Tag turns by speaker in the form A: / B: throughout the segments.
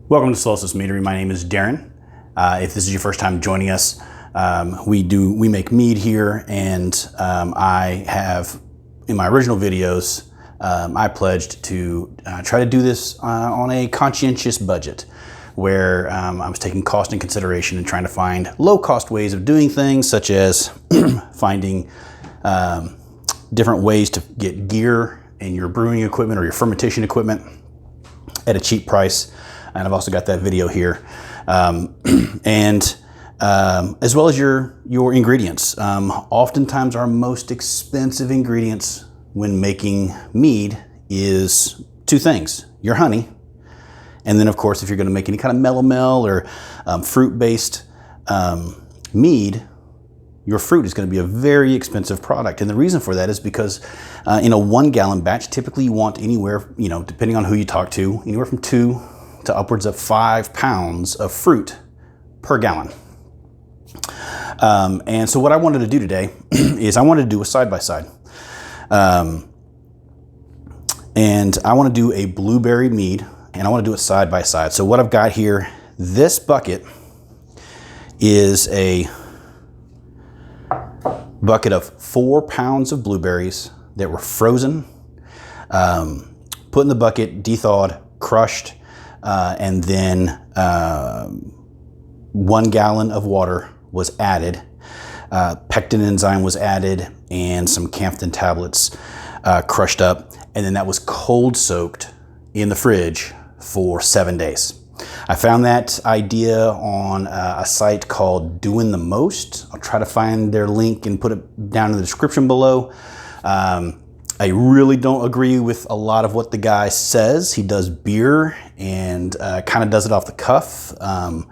A: Welcome to Solstice Meadery. My name is Darren. If this is your first time joining us, we make mead here, and I have, in my original videos, I pledged to try to do this on a conscientious budget, where I was taking cost in consideration and trying to find low-cost ways of doing things, such as finding different ways to get gear and your brewing equipment or your fermentation equipment at a cheap price. And I've also got that video here. As well as your ingredients. Oftentimes our most expensive ingredients when making mead is two things: your honey, and then of course if you're going to make any kind of melomel or fruit-based mead, your fruit is going to be a very expensive product. And the reason for that is because in a 1 gallon batch, typically you want anywhere, depending on who you talk to, anywhere from 2 to upwards of 5 pounds of fruit per gallon. And so what I wanted to do today is I wanted to do a side-by-side. And I want to do a blueberry mead, and I want to do it side-by-side. So what I've got here, this bucket is a bucket of 4 pounds of blueberries that were frozen, put in the bucket, de-thawed, crushed, and then 1 gallon of water was added. Pectin enzyme was added, and some camphor tablets crushed up, and then that was cold soaked in the fridge for 7 days. I found that idea on a site called Doing the Most. I'll try to find their link and put it down in the description below. I really don't agree with a lot of what the guy says. He does beer and kind of does it off the cuff. A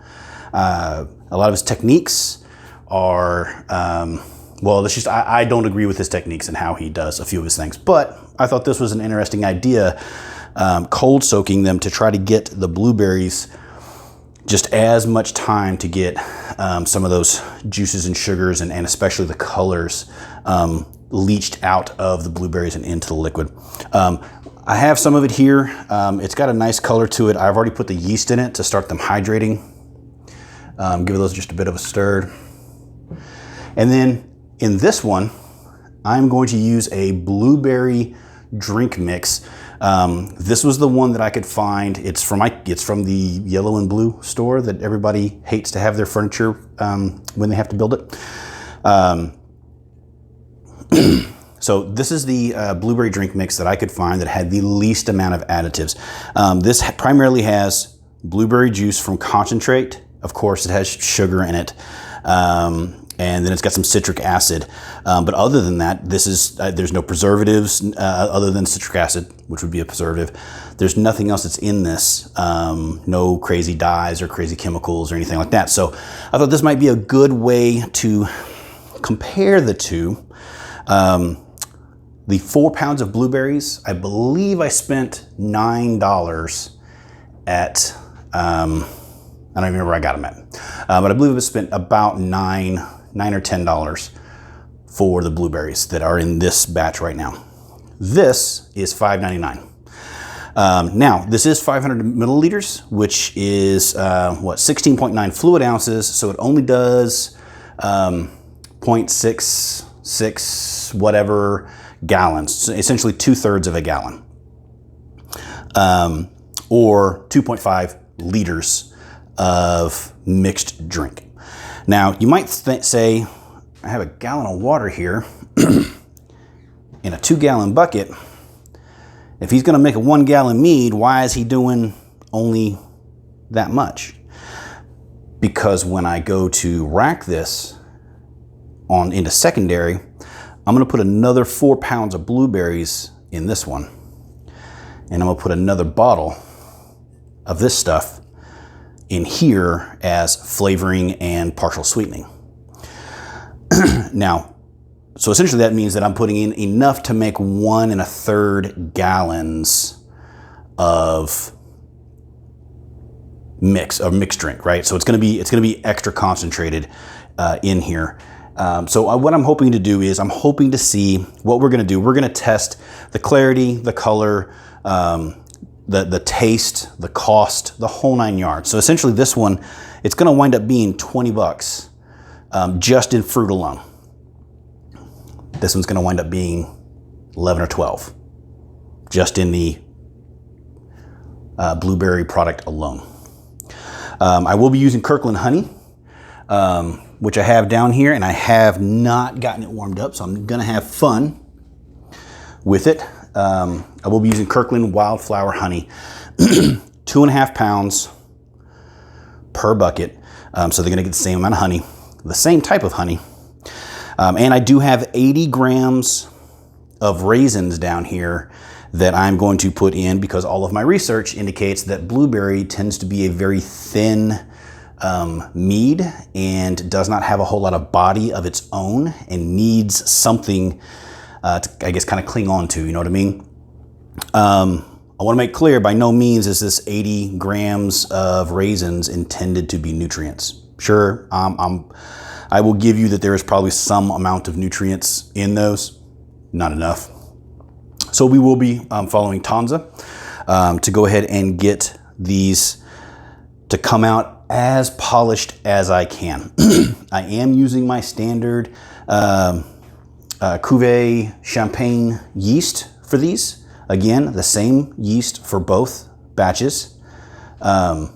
A: lot of his techniques are, I don't agree with his techniques and how he does a few of his things. But I thought this was an interesting idea, cold soaking them to try to get the blueberries just as much time to get some of those juices and sugars and especially the colors leached out of the blueberries and into the liquid. I have some of it here. It's got a nice color to it. I've already put the yeast in it to start them hydrating. Give those just a bit of a stir. And then in this one, I'm going to use a blueberry drink mix. This was the one that I could find. It's from the Yellow and Blue store that everybody hates to have their furniture when they have to build it. So this is the blueberry drink mix that I could find that had the least amount of additives. This primarily has blueberry juice from concentrate. Of course, it has sugar in it. And then it's got some citric acid. But other than that, there's no preservatives other than citric acid, which would be a preservative. There's nothing else that's in this. No crazy dyes or crazy chemicals or anything like that. So I thought this might be a good way to compare the two. The 4 pounds of blueberries, I believe I spent $9 at, I don't even remember where I got them at. But I believe I spent about $9 or $10 for the blueberries that are in this batch right now. This is $5.99. Now, this is 500 milliliters, which is 16.9 fluid ounces. So it only does 0.66 whatever gallons, so essentially 2/3 of a gallon, or 2.5 liters of mixed drink. Now, you might say, I have a gallon of water here in a 2-gallon bucket. If he's going to make a 1 gallon mead, why is he doing only that much? Because when I go to rack this into secondary, I'm going to put another 4 pounds of blueberries in this one, and I'm going to put another bottle of this stuff in here as flavoring and partial sweetening. Now, so essentially that means that I'm putting in enough to make 1 1/3 gallons of mixed drink, right? So it's going to be extra concentrated in here. So what I'm hoping to do is I'm hoping to see what we're going to do. We're going to test the clarity, the color, the taste, the cost, the whole 9 yards. So essentially this one, it's gonna wind up being 20 bucks just in fruit alone. This one's gonna wind up being 11 or 12 just in the blueberry product alone. I will be using Kirkland honey, which I have down here, and I have not gotten it warmed up, so I'm gonna have fun with it. I will be using Kirkland wildflower honey, 2.5 pounds per bucket. So they're gonna get the same amount of honey, the same type of honey. And I do have 80 grams of raisins down here that I'm going to put in because all of my research indicates that blueberry tends to be a very thin mead and does not have a whole lot of body of its own and needs something to, I guess, kind of cling on to, you know what I mean? I want to make clear, by no means is this 80 grams of raisins intended to be nutrients. Sure, I will give you that there is probably some amount of nutrients in those, not enough. So we will be following Tanza to go ahead and get these to come out as polished as I can. I am using my standard Cuvée Champagne yeast for these. Again, the same yeast for both batches. There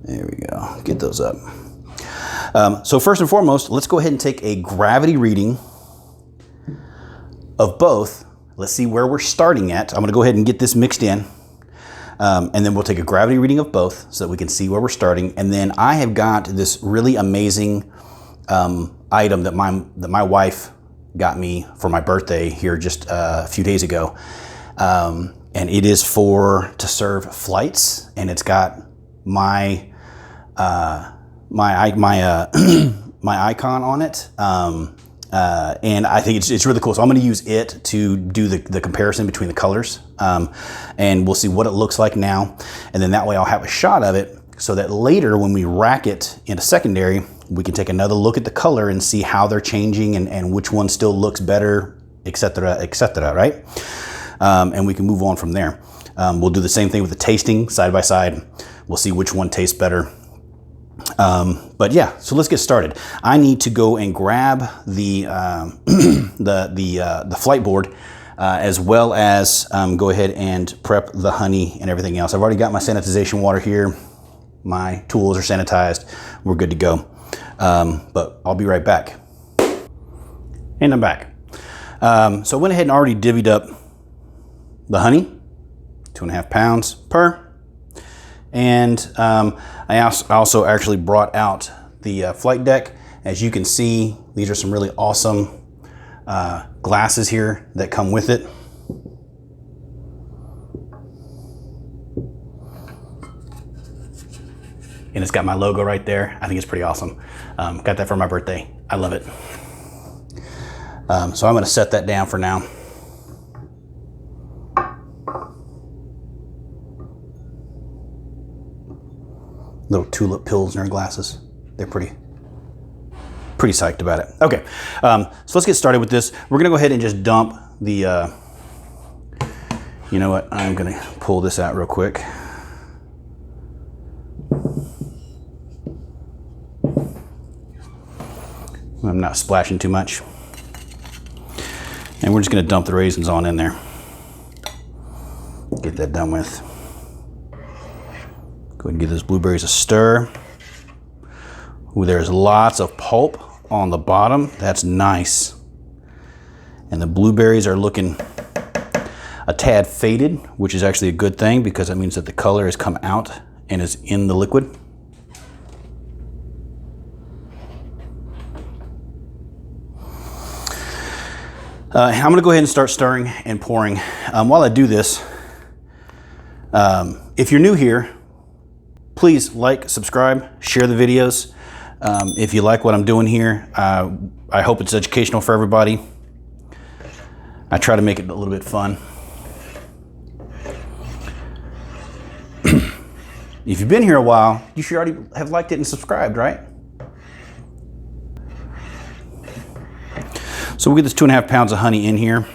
A: we go, get those up. So first and foremost, let's go ahead and take a gravity reading of both. Let's see where we're starting at. I'm gonna go ahead and get this mixed in. And then we'll take a gravity reading of both so that we can see where we're starting. And then I have got this really amazing item that my wife got me for my birthday here just a few days ago. And it is to serve flights, and it's got my my icon on it. And I think it's really cool. So I'm going to use it to do the comparison between the colors. And we'll see what it looks like now. And then that way I'll have a shot of it so that later when we rack it into secondary, we can take another look at the color and see how they're changing and which one still looks better, et cetera, right? And we can move on from there. We'll do the same thing with the tasting side by side. We'll see which one tastes better. But yeah, so let's get started. I need to go and grab the the flight board, as well as go ahead and prep the honey and everything else. I've already got my sanitization water here. My tools are sanitized. We're good to go. But I'll be right back. And I'm back. So I went ahead and already divvied up the honey, 2.5 pounds per. And I also actually brought out the flight deck. As you can see, these are some really awesome glasses here that come with it. And it's got my logo right there. I think it's pretty awesome. Got that for my birthday. I love it. So I'm going to set that down for now. Little tulip Pilsner glasses. They're pretty psyched about it. Okay, so let's get started with this. We're gonna go ahead and just dump the, you know what, I'm gonna pull this out real quick. I'm not splashing too much. And we're just gonna dump the raisins on in there. Get that done with. Go ahead and give those blueberries a stir. Ooh, there's lots of pulp on the bottom. That's nice. And the blueberries are looking a tad faded, which is actually a good thing because that means that the color has come out and is in the liquid. I'm gonna go ahead and start stirring and pouring. While I do this, if you're new here, please like, subscribe, share the videos. If you like what I'm doing here, I hope it's educational for everybody. I try to make it a little bit fun. If you've been here a while, you should already have liked it and subscribed, right? So So we get this 2.5 pounds of honey in here.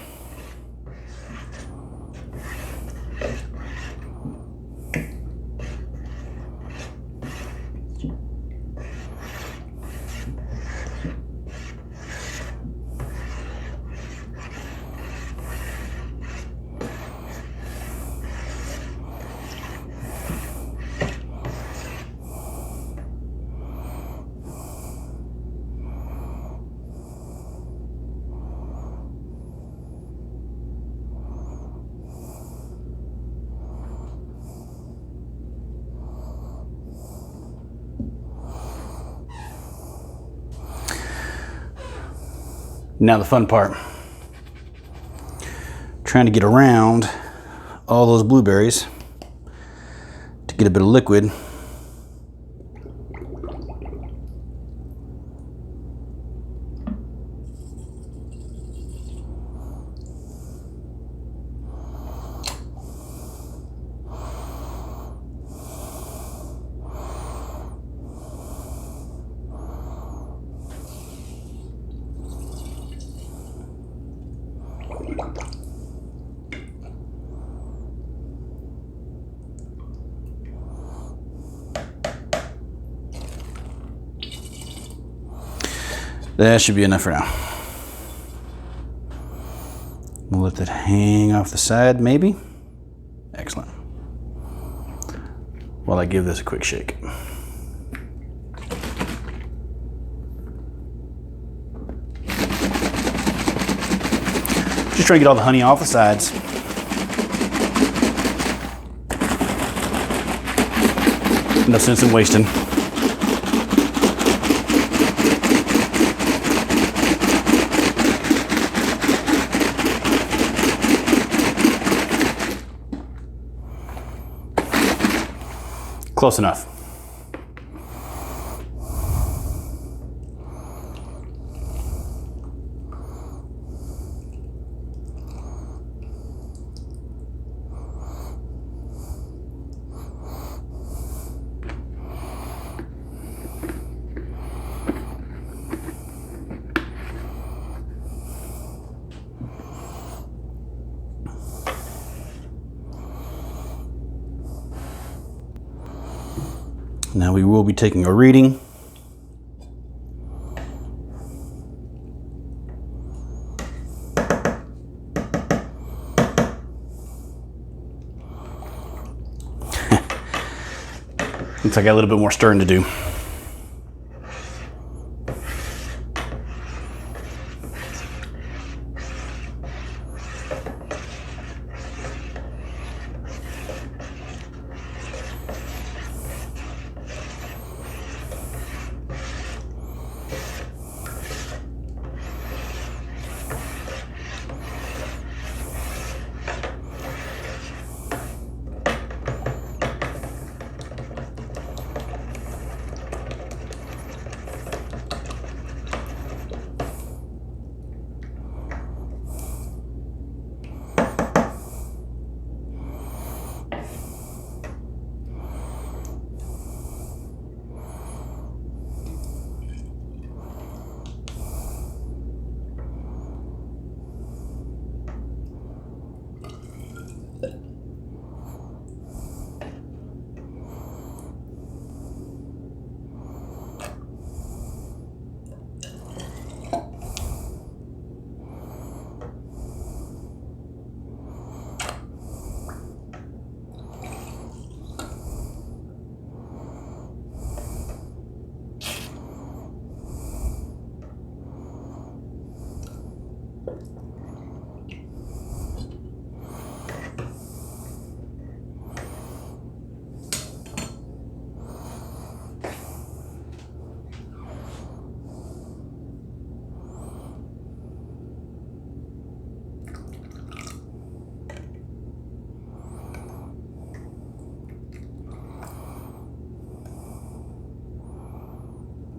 A: Now the fun part. Trying to get around all those blueberries to get a bit of liquid. That should be enough for now. We'll let that hang off the side, maybe. Excellent. While I give this a quick shake. Just trying to get all the honey off the sides. No sense in wasting. Close enough. Now we will be taking a reading. Looks like I got a little bit more stirring to do.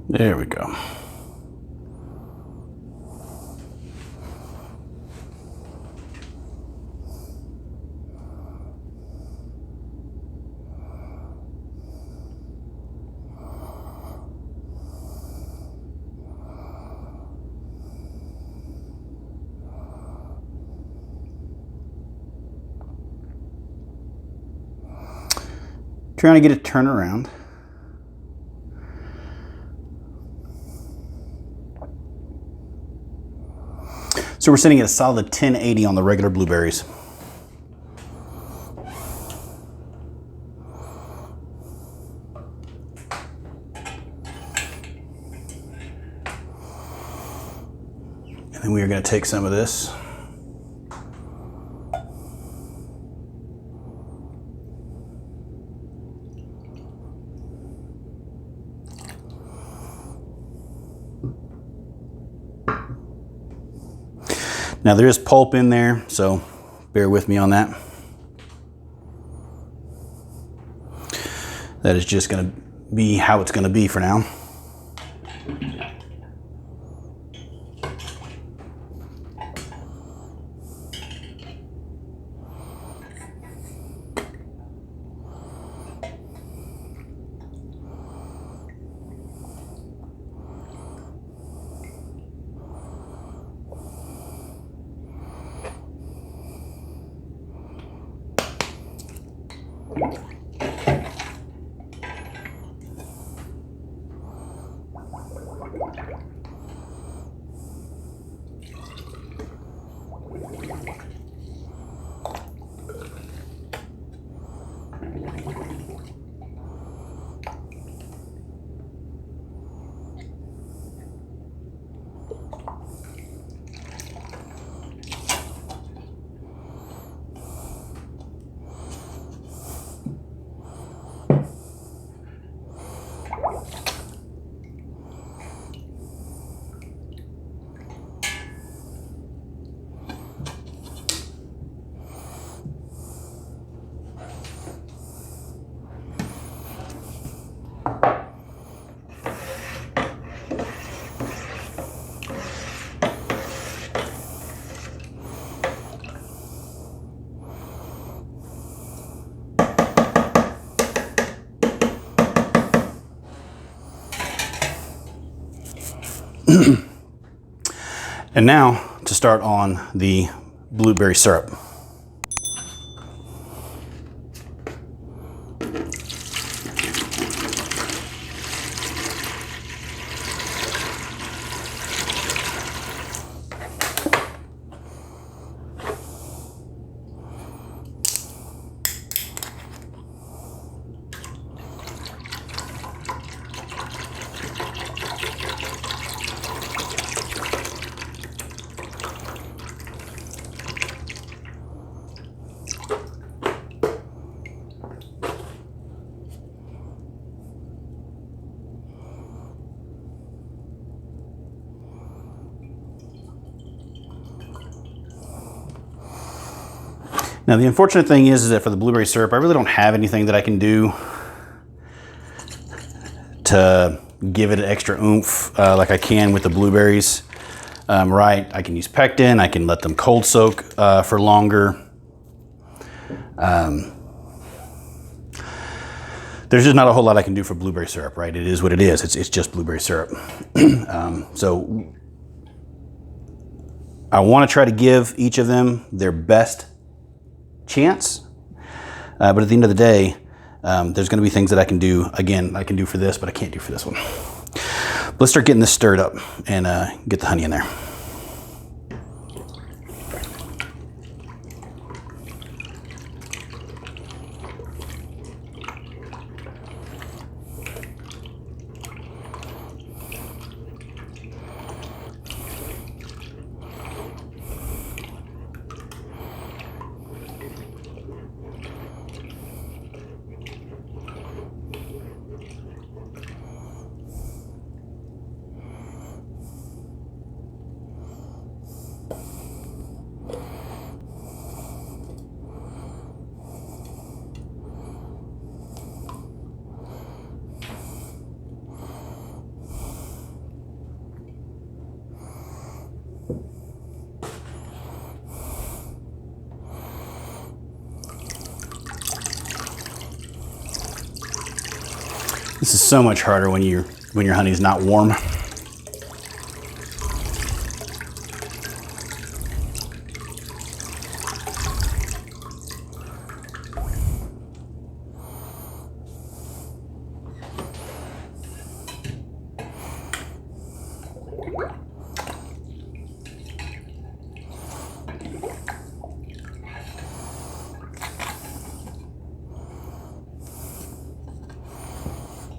A: There we go. trying to get it to turn around. So we're sitting at a solid 1080 on the regular blueberries. And then we are going to take some of this. Now there is pulp in there, so bear with me on that. That is just going to be how it's going to be for now. And now to start on the blueberry syrup. Now the unfortunate thing is that for the blueberry syrup, I really don't have anything that I can do to give it an extra oomph like I can with the blueberries. Right, I can use pectin, I can let them cold soak for longer. There's just not a whole lot I can do for blueberry syrup, right? It is what it is, it's just blueberry syrup. So I want to try to give each of them their best chance, but at the end of the day, there's going to be things that I can do. Again, I can do for this, but I can't do for this one. Let's start getting this stirred up and get the honey in there. This is so much harder when your honey's not warm.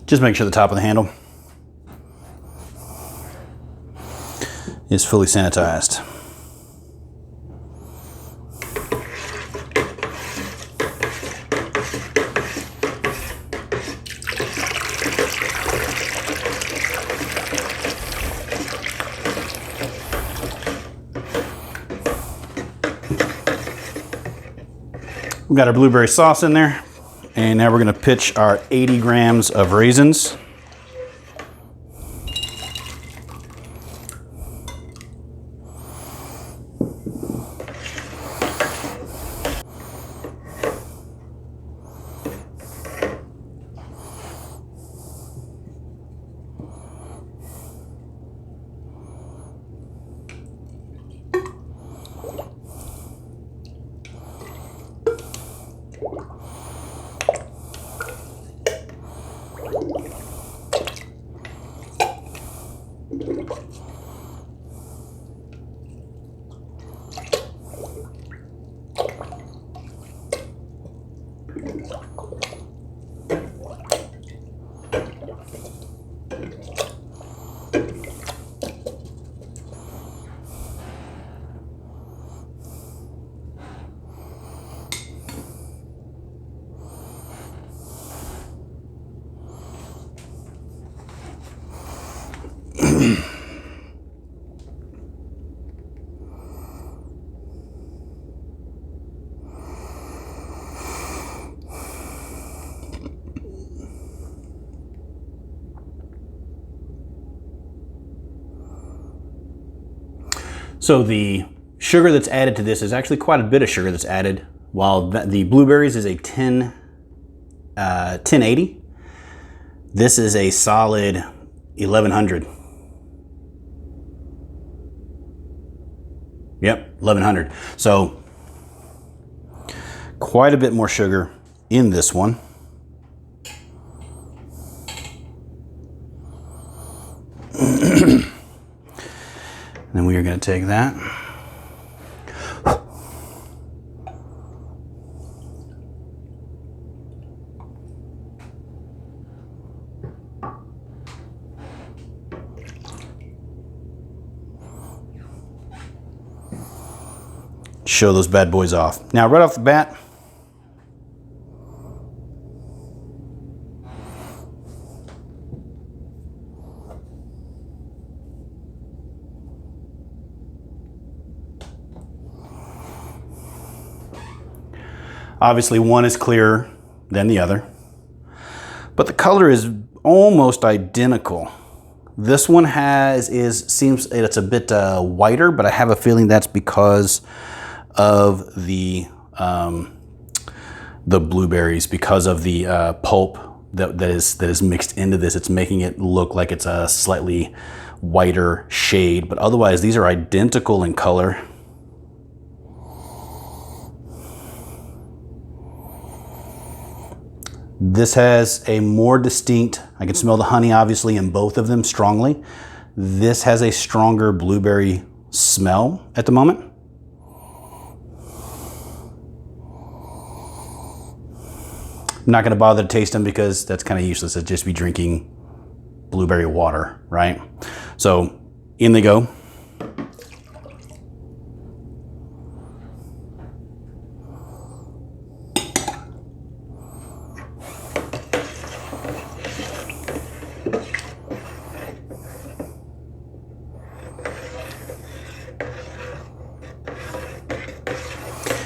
A: Just make sure the top of the handle is fully sanitized. We've got our blueberry sauce in there, and now we're going to pitch our 80 grams of raisins. So the sugar that's added to this is actually quite a bit of sugar that's added. While the blueberries is a 1080, this is a solid 1100. Yep, 1100. So quite a bit more sugar in this one. Then we are going to take that. Show those bad boys off. Now, right off the bat, obviously one is clearer than the other, but the color is almost identical. This one seems it's a bit whiter, but I have a feeling that's because of the blueberries, because of the pulp that is mixed into this. It's making it look like it's a slightly whiter shade, but otherwise these are identical in color. This has a more distinct, I can smell the honey obviously in both of them strongly. This has a stronger blueberry smell at the moment. I'm not going to bother to taste them because that's kind of useless. I'd just be drinking blueberry water, right? So in they go.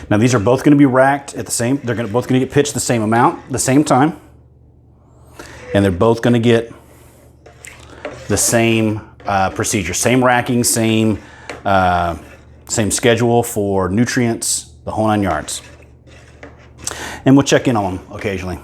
A: Now these are both going to be racked at the same, both going to get pitched the same amount, the same time. And they're both going to get the same procedure, same racking, same schedule for nutrients, the whole 9 yards. And we'll check in on them occasionally.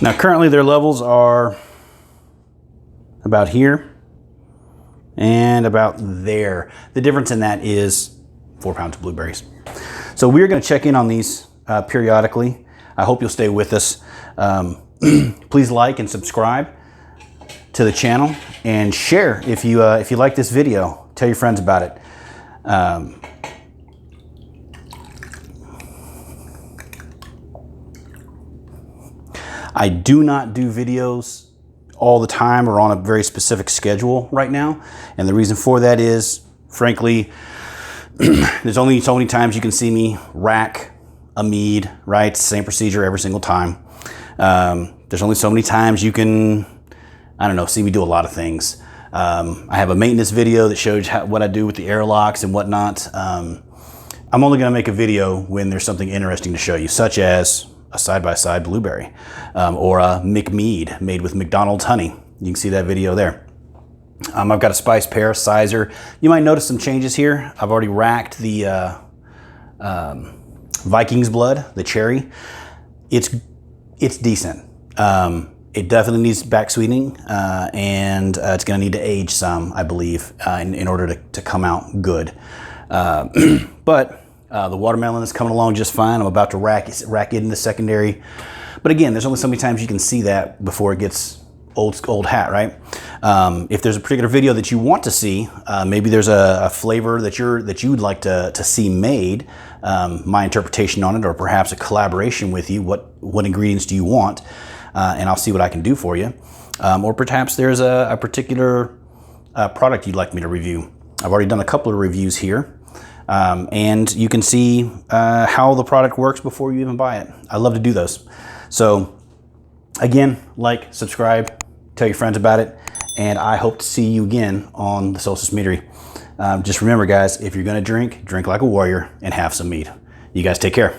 A: Now currently their levels are about here and about there. The difference in that is 4 pounds of blueberries. So we're going to check in on these periodically. I hope you'll stay with us. Please like and subscribe to the channel and share if you like this video. Tell your friends about it. I do not do videos all the time or on a very specific schedule right now. And the reason for that is, frankly, there's only so many times you can see me rack a mead, right? Same procedure every single time. There's only so many times you can, I don't know, see me do a lot of things. I have a maintenance video that shows what I do with the airlocks and whatnot. I'm only gonna make a video when there's something interesting to show you, such as a side-by-side blueberry, or a McMead made with McDonald's honey. You can see that video there. I've got a spice pear sizer. You might notice some changes here. I've already racked the Viking's Blood, the cherry. It's decent. It definitely needs back sweetening, and it's gonna need to age some, I believe, in order to come out good. But the watermelon is coming along just fine. I'm about to rack it in the secondary. But again, there's only so many times you can see that before it gets old hat, right? If there's a particular video that you want to see, maybe there's a flavor that you'd like to see made, my interpretation on it, or perhaps a collaboration with you. What ingredients do you want? And I'll see what I can do for you. Or perhaps there's a particular product you'd like me to review. I've already done a couple of reviews here. And you can see how the product works before you even buy it. I love to do those. So again, like, subscribe, tell your friends about it, and I hope to see you again on the Solstice Meadery. Just remember, guys, if you're gonna drink like a warrior and have some mead. You guys take care.